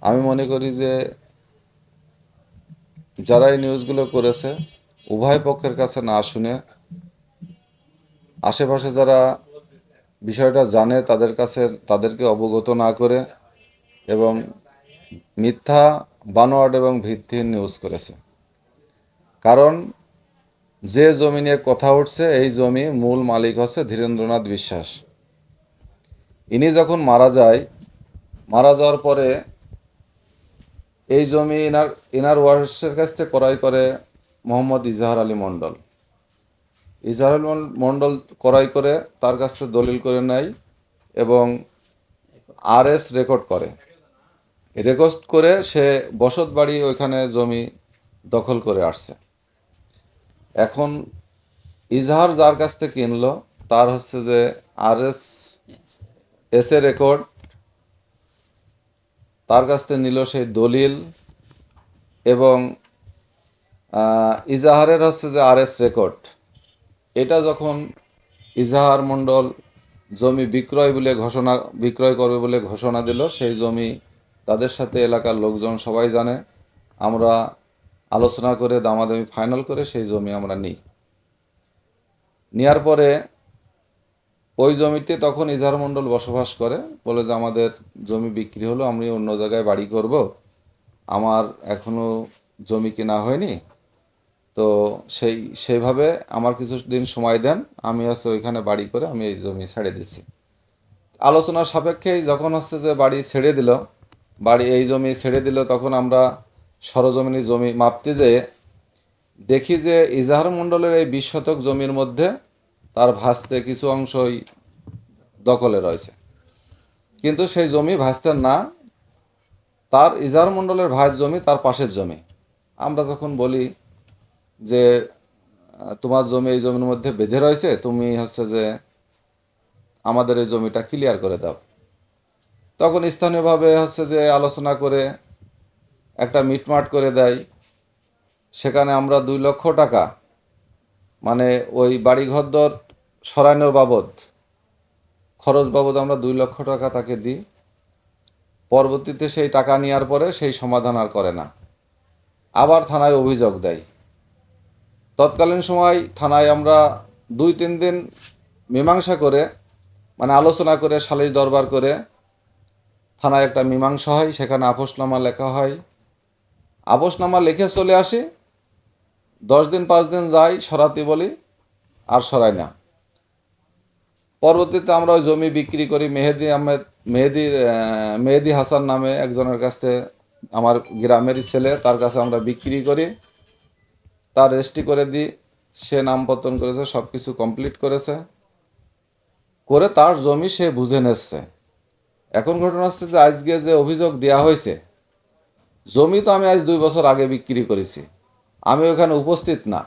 আমি মনে করি যে যারা এই নিউজগুলো করেছে উভয় পক্ষের কাছে না শুনে আশেপাশে যারা বিষয়টা জানে তাদের কাছে তাদেরকে অবগত না করে এবং মিথ্যা, বানোয়াট এবং ভিত্তিহীন নিউজ করেছে। কারণ যে জমি নিয়ে কথা উঠছে এই জমি মূল মালিক হচ্ছে ধীরেন্দ্রনাথ বিশ্বাস। ইনি যখন মারা যাওয়ার পরে এই জমি ইনার ওয়ারিসের কাছ থেকে ক্রয় করে মোহাম্মদ ইজাহার আলী মণ্ডল। ইজাহার আলী মণ্ডল ক্রয় করে তার কাছ থেকে দলিল করে নেয় এবং RS রেকর্ড করে। রেকর্ড করে সে বসত বাড়ি ওইখানে জমি দখল করে আসছে। এখন ইজাহার যার কাছ থেকে কিনলো তার হচ্ছে যে RS এর রেকর্ড, তার কাছ থেকে নিল সেই দলিল এবং ইজাহারের হচ্ছে যে RS রেকর্ড। এটা যখন ইজাহার মণ্ডল জমি বিক্রয় করবে বলে ঘোষণা দিল, সেই জমি তাদের সাথে এলাকার লোকজন সবাই জানে। আমরা আলোচনা করে দামাদামি ফাইনাল করে সেই জমি আমরা নিই। নেওয়ার পরে ওই জমিতে তখন ইজাহার মণ্ডল বসবাস করে, বলে যে আমাদের জমি বিক্রি হলো, আমি অন্য জায়গায় বাড়ি করব, আমার এখনো জমি কেনা হয়নি, তো সেইভাবে আমার কিছুদিন সময় দেন, আমি হচ্ছে ওইখানে বাড়ি করে আমি এই জমি ছেড়ে দিচ্ছি। আলোচনার সাপেক্ষেই যখন হচ্ছে যে এই জমি ছেড়ে দিল, তখন আমরা সরজমিনি জমি মাপতে যেয়ে দেখি যে ইজাহার মণ্ডলের এই 20 শতক জমির মধ্যে তার ভাস্তে কিছু অংশই দখলে রয়েছে, কিন্তু সেই জমি ভাস্তের না, তার ইজাহার মণ্ডলের ভাইয়ের জমি, তার পাশের জমি। আমরা তখন বলি যে তোমার জমি এই জমির মধ্যে বেঁধে রয়েছে, তুমি হচ্ছে যে আমাদের এই জমিটা ক্লিয়ার করে দাও। তখন স্থানীয়ভাবে হচ্ছে যে আলোচনা করে একটা মিটমাট করে দেয়। সেখানে আমরা 2 লক্ষ টাকা, মানে ওই বাড়িঘরদর সরানোর বাবদ, খরচ বাবদ আমরা 2 লক্ষ টাকা তাকে দিই। পরবর্তীতে সেই টাকা নেওয়ার পরে সেই সমাধান আর করে না, আবার থানায় অভিযোগ দেয়। তৎকালীন সময় থানায় আমরা 2-3 দিন মীমাংসা করে, মানে আলোচনা করে, সালিশ দরবার করে থানায় একটা মীমাংসা হয়, সেখানে আপোসনামা লেখা হয়। আপোসনামা লিখে চলে আসি, 10 দিন 5 দিন যাই, সরাতে বলি, আর সরাই না। পরবর্তীতে আমরা ওই জমি বিক্রি করি মেহেদি হাসান নামে একজনের কাছ থেকে, আমার গ্রামেরই ছেলে, তার কাছে আমরা বিক্রি করি, তার রেজিস্ট্রি করে দিই। সে নামপত্তন করেছে, সব কিছু কমপ্লিট করেছে, করে তার জমি সে বুঝে নিচ্ছে। এখন ঘটনা হচ্ছে যে আজকে যে অভিযোগ দেওয়া হয়েছে, জমি তো আমি আজ 2 বছর আগে বিক্রি করেছি, আমি ওখানে উপস্থিত না।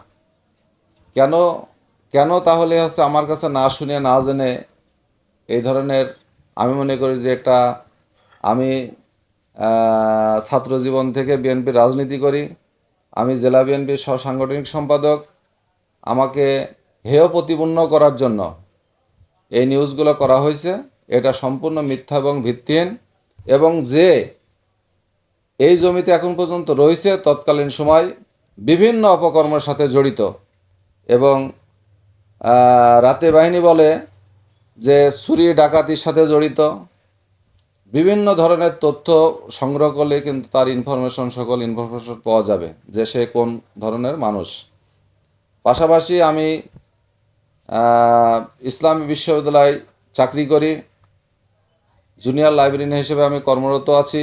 কেন কেন তাহলে হচ্ছে আমার কাছে না শুনে না জেনে এই ধরনের, আমি মনে করি যে আমি ছাত্র জীবন থেকে বিএনপির রাজনীতি করি, আমি জেলা বিএনপির সাংগঠনিক সম্পাদক। আমাকে হেয় প্রতিপন্ন করার জন্য এই নিউজগুলো করা হয়েছে, এটা সম্পূর্ণ মিথ্যা এবং ভিত্তিহীন। এবং যে এই জমিতে এখন পর্যন্ত রয়েছে তৎকালীন সময় বিভিন্ন অপকর্মের সাথে জড়িত, এবং রাতে বাহিনী বলে যে চুরি ডাকাতির সাথে জড়িত, বিভিন্ন ধরনের তথ্য সংগ্রহ করলে কিন্তু তার সকল ইনফরমেশন পাওয়া যাবে যে সে কোন ধরনের মানুষ। পাশাপাশি আমি ইসলামী বিশ্ববিদ্যালয়ে চাকরি করি, জুনিয়র লাইব্রেরিয়ান হিসেবে আমি কর্মরত আছি।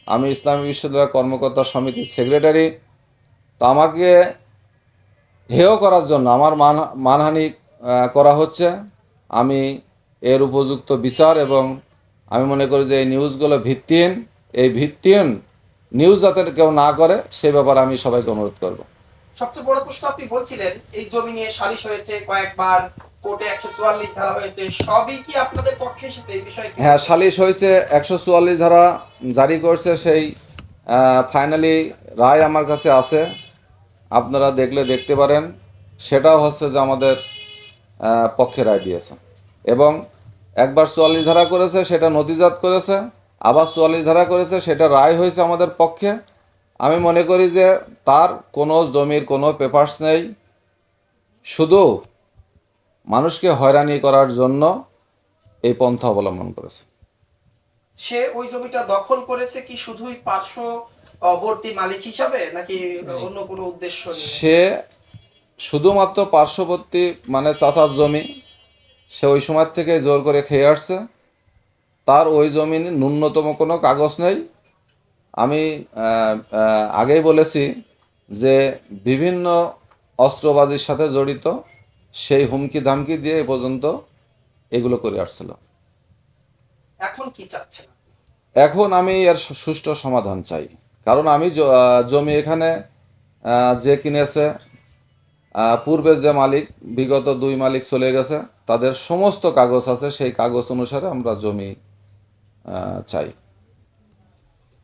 আমি ইসলামী বিশ্ববিদ্যালয় কর্মকর্তা সমিতির সেক্রেটারি। তো আমাকে হেয় করার জন্য আমার মানহানি করা হচ্ছে। আমি এর উপযুক্ত বিচার, এবং আমি মনে করি যে এই নিউজগুলো ভিত্তিহীন, এই ভিত্তিহীন নিউজ যাতে কেউ না করে সে ব্যাপারে আমি সবাইকে অনুরোধ করব। সবচেয়ে বড় প্রশ্ন, আপনি বলছিলেন এই জমি নিয়ে সালিশ হয়েছে কয়েকবার, কোর্টে 144 ধারা হয়েছে, সবই কি আপনাদের পক্ষে এসেছে? এই বিষয়ে হ্যাঁ, সালিশ হয়েছে, 144 ধারা জারি করছে, সেই ফাইনালি রায় আমার কাছে আছে, আপনারা দেখলে দেখতে পারেন। সেটাও হচ্ছে যে আমাদের পক্ষে রায় দিয়েছে, এবং একবার 44 ধারা করেছে, সেটা নথিজাত করেছে, আবার 44 ধারা করেছে, সেটা রায় হয়েছে আমাদের পক্ষে। আমি মনে করি যে তার কোনো জমির কোনো পেপারস নেই, শুধু মানুষকে হয়রানি করার জন্য এই পন্থা অবলম্বন করেছে। সে ওই জমিটা দখল করেছে কি শুধুই পার্শ্ববর্তী মালিক হিসাবে, নাকি অন্য কোনো উদ্দেশ্য নিয়ে? সে শুধুমাত্র পার্শ্ববর্তী মানে চাচার জমি, সে ওই সময় থেকে জোর করে খেয়ে আসছে। তার ওই জমি ন্যূনতম কোনো কাগজ নেই। আমি আগেই বলেছি যে বিভিন্ন অস্ত্রবাজির সাথে জড়িত, সেই হুমকি ধামকি দিয়ে এ পর্যন্ত এগুলো করে আসছিল। এখন কি চাচ্ছেন? এখন আমি এর সুষ্ঠু সমাধান চাই, কারণ আমি জমি এখানে যে কিনেছে, পূর্বে যে মালিক, বিগত 2 মালিক চলে গেছে, তাদের সমস্ত কাগজ আছে, সেই কাগজ অনুসারে আমরা জমি চাই।